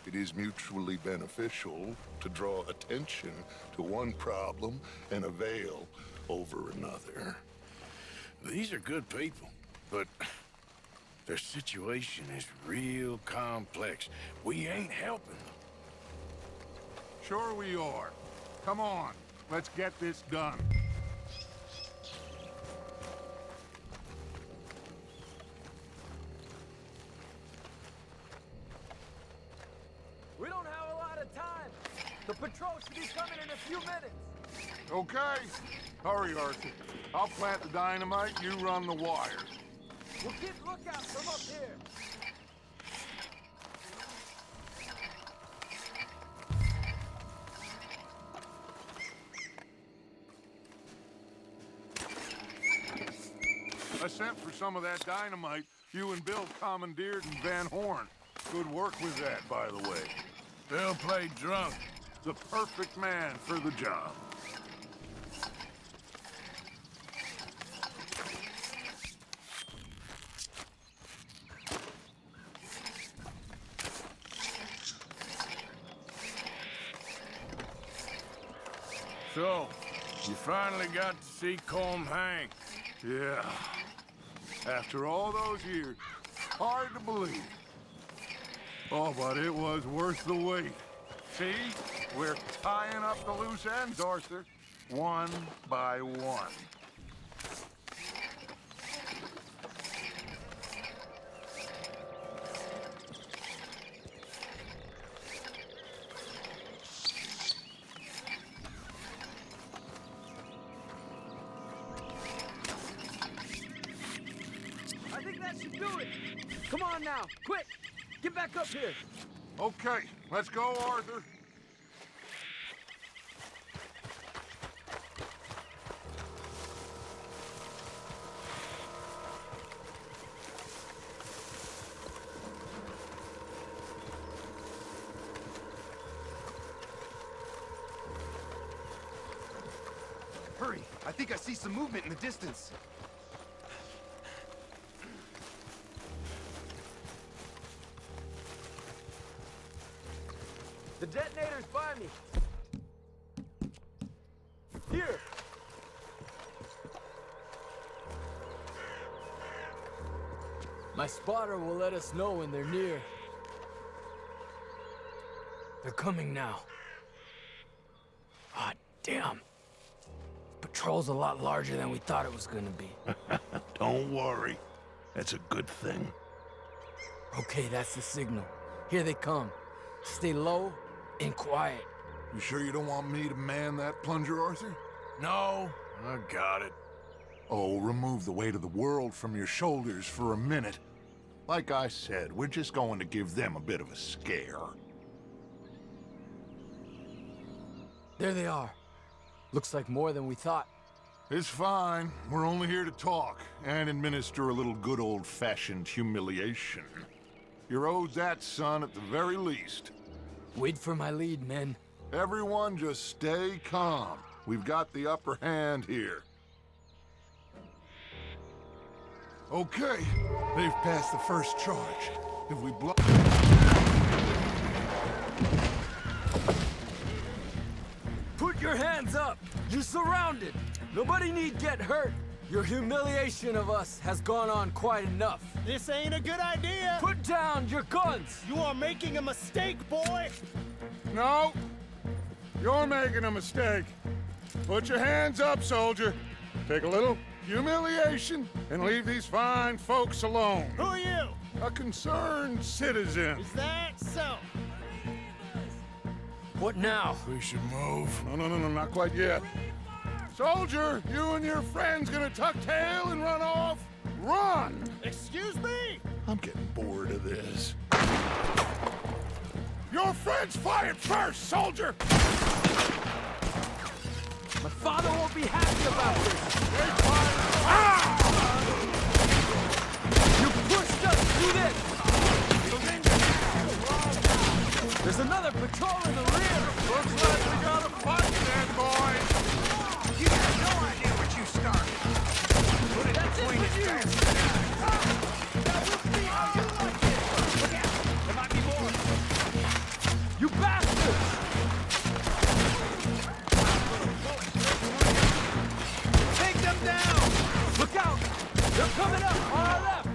it is mutually beneficial to draw attention to one problem and avail over another.
These are good people, but their situation is real complex. We ain't helping them.
Sure we are. Come on, let's get this done.
We don't have a lot of time. The patrol should be coming in a few minutes.
Okay. Hurry, Arthur. I'll plant the dynamite, you run the wires.
We'll keep lookout from up here.
I sent for some of that dynamite you and Bill commandeered in Van Horn. Good work with that, by the way.
Bill played drunk.
The perfect man for the job.
So, you finally got to see Colm hang.
Yeah. After all those years, hard to believe. Oh, but it was worth the wait. See? We're tying up the loose ends, Arthur. One by one.
I think that should do it. Come on now, quick! Get back up here.
Okay, let's go, Arthur.
Hurry! I think I see some movement in the distance.
The detonator's by me. Here. My spotter will let us know when they're near. They're coming now. Ah, damn. Patrol's a lot larger than we thought it was gonna be.
Don't worry. That's a good thing.
Okay, that's the signal. Here they come. Stay low and quiet.
You sure you don't want me to man that plunger, Arthur?
No, I got it.
Oh, remove the weight of the world from your shoulders for a minute. Like I said, we're just going to give them a bit of a scare.
There they are. Looks like more than we thought.
It's fine. We're only here to talk and administer a little good old-fashioned humiliation. You're owed that, son, at the very least.
Wait for my lead, men.
Everyone just stay calm. We've got the upper hand here. Okay, they've passed the first charge. If we blow...
your hands up! You're surrounded! Nobody need get hurt! Your humiliation of us has gone on quite enough.
This ain't a good idea!
Put down your guns!
You are making a mistake, boy!
No, you're making a mistake. Put your hands up, soldier. Take a little humiliation and leave these fine folks alone.
Who are you?
A concerned citizen.
Is that so?
What now?
We should move.
No, not quite yet. Soldier, you and your friends gonna tuck tail and run off? Run!
Excuse me?
I'm getting bored of this. Your friends fired first, soldier!
My father won't be happy about this!
They fired! Ah!
You pushed us through this! There's another patrol in the rear!
Looks like we got a fight then, boys!
You have no idea what you started. Put it between us,
There might be more! You bastards! Take them down! Look out! They're coming up on our left!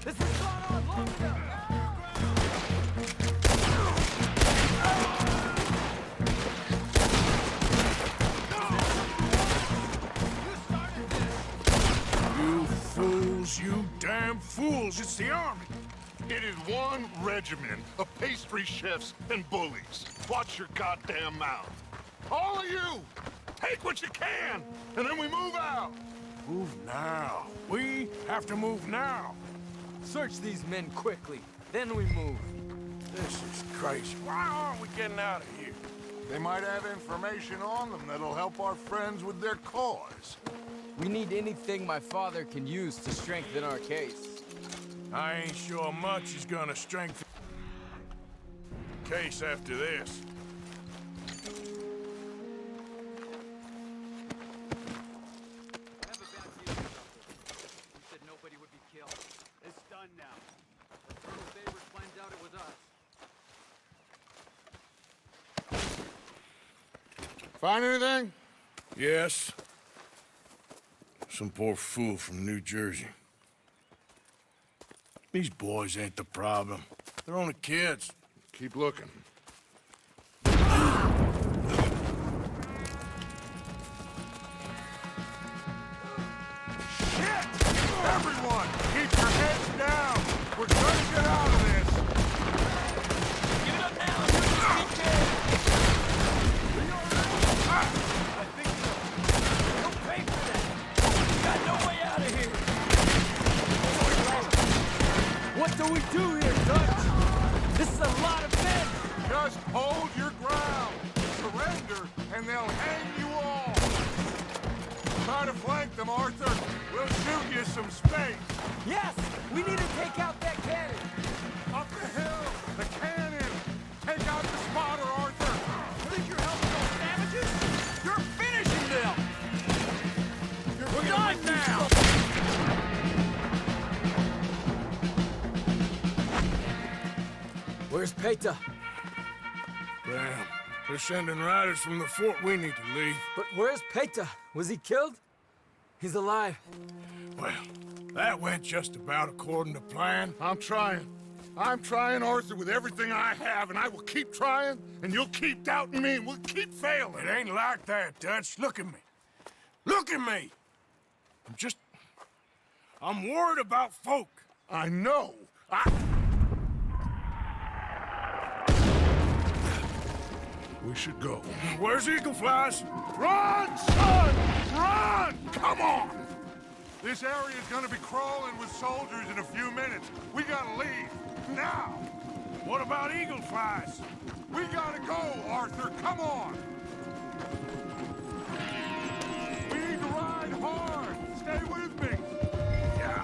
This has gone on long enough!
You fools, you damn fools! It's the army! It is one regiment of pastry chefs and bullies. Watch your goddamn mouth. All of you, take what you can, and then we move out.
Move now. We have to move now.
Search these men quickly, then we move.
This is crazy. Why aren't we getting out of here?
They might have information on them that'll help our friends with their cause.
We need anything my father can use to strengthen our case.
I ain't sure much is gonna strengthen the case after this.
It's done now. Colonel Favors finds out it was us.
Find anything?
Yes. Some poor fool from New Jersey. These boys ain't the problem. They're only kids.
Keep looking. Shit! Everyone, keep your heads down. We're trying to get out of this.
Give it up now! I think so. Don't pay for that! We got no way out of here! What do we do here, Dutch? This is a lot of men!
Just hold your ground. Surrender, and they'll hang you all. Try to flank them, Arthur. We'll shoot you some space.
Yes! We need to take out that cannon!
Up the hill! The cannon! Take out the spotter, Arthur!
Think you're helping those savages? You're finishing them! We're done now! Where's Peta?
Damn. They're sending riders from the fort. We need to leave.
But where's Peta? Was he killed? He's alive.
Well, that went just about according to plan.
I'm trying, Arthur, with everything I have, and I will keep trying, and you'll keep doubting me, and we'll keep failing.
It ain't like that, Dutch. Look at me. Look at me! I'm worried about folk.
I know. We should go.
Where's Eagle Flies?
Run, son! Run! Come on! This area is gonna be crawling with soldiers in a few minutes. We gotta leave. Now!
What about Eagle Flies?
We gotta go, Arthur. Come on! We need to ride hard. Stay with me. Yeah.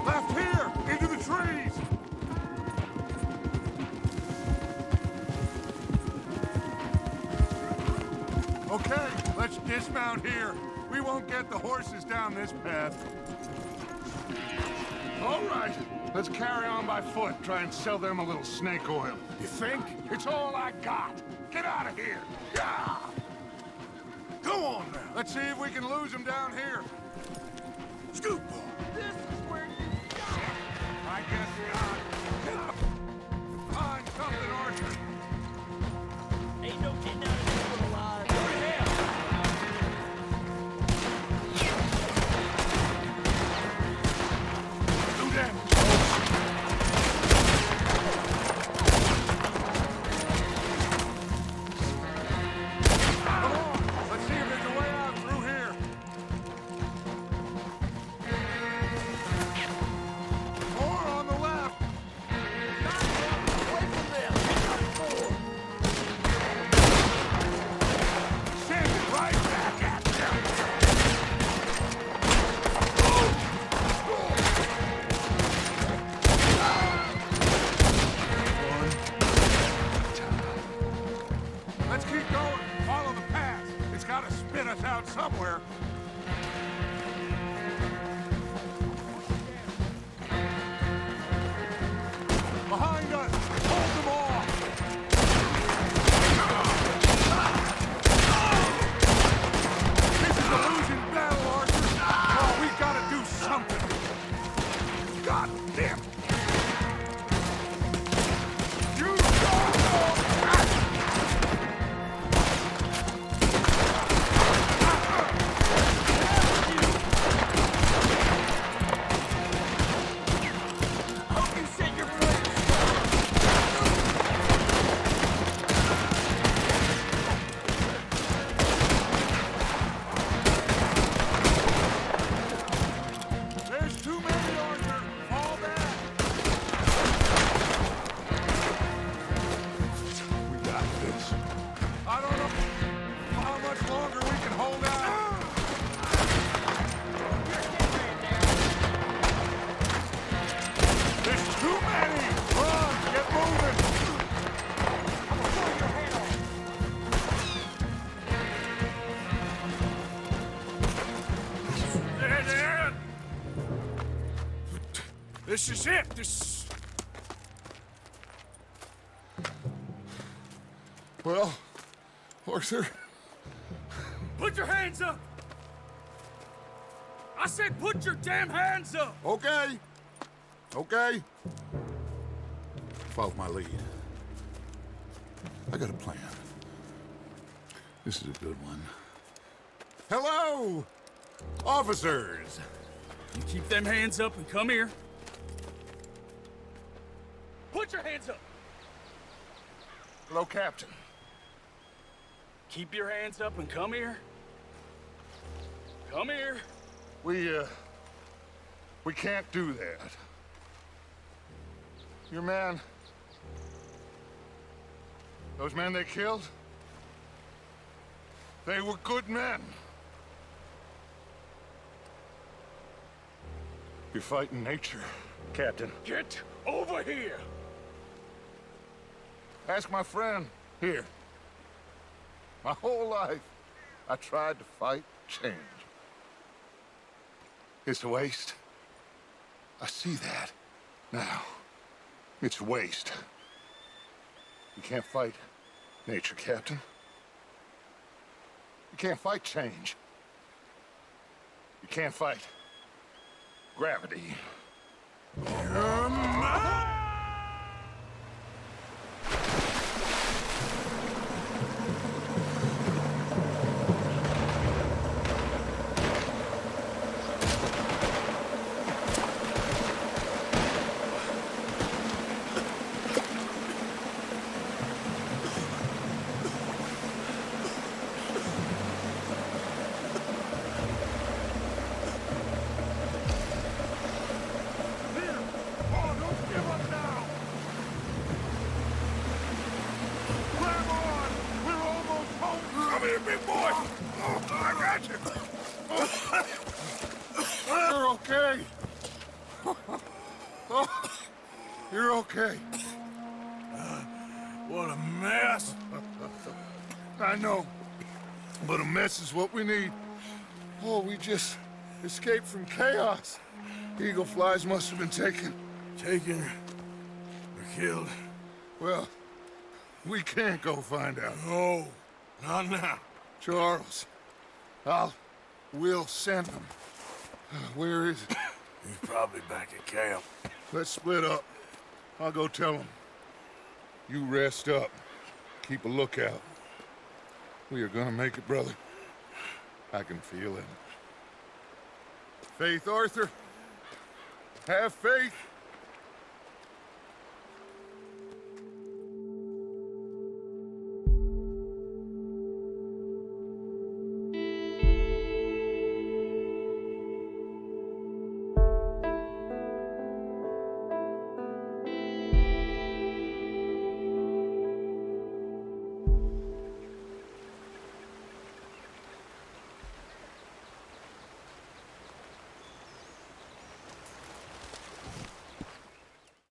Left here, into the trees. Okay, let's dismount here. We won't get the horses down this path. All right, let's carry on by foot. Try and sell them a little snake oil. You think? It's all I got. Get out of here. Yeah! Go on now. Let's see if we can lose them down here. Scoop!
This is where you die!
I guess not. Find something, Arthur.
Ain't no getting out of this alive. Go to hell!
Do damage. Come on, let's see if there's a way out through here. More on the left.
Away from them! Hit up four!
Send it right back at them. Let's keep going. Follow the path. It's got to spit us out somewhere. Behind us. Hold them off. This is a losing battle, Arthur. Oh, we got to do something. God damn it. You
Hope you set your place!
There's too many, Arthur. Fall back. We got this. I don't know how much longer we can hold out. There's too many. Run, get moving.
There. This is it.
Well, Arthur.
Put your hands up! I said put your damn hands up!
Okay. Okay. Follow my lead. I got a plan. This is a good one. Hello, officers.
You keep them hands up and come here. Put your hands up!
Hello, Captain.
Keep your hands up and come here. Come here.
We can't do that. Your man... Those men they killed? They were good men. You're fighting nature, Captain.
Get over here.
Ask my friend here. My whole life, I tried to fight change. It's a waste. I see that now. It's waste. You can't fight nature, Captain. You can't fight change. You can't fight gravity. You're mine!
Big boy! Oh, I got you!
You're okay. Oh, you're okay.
What a mess.
I know. But a mess is what we need. Oh, we just escaped from chaos. Eagle flies must have been taken.
Taken or killed?
Well, we can't go find out.
No, not now.
Charles, we'll send him. Where is he?
He's probably back at camp.
Let's split up. I'll go tell him. You rest up. Keep a lookout. We are gonna make it, brother. I can feel it. Faith, Arthur. Have faith.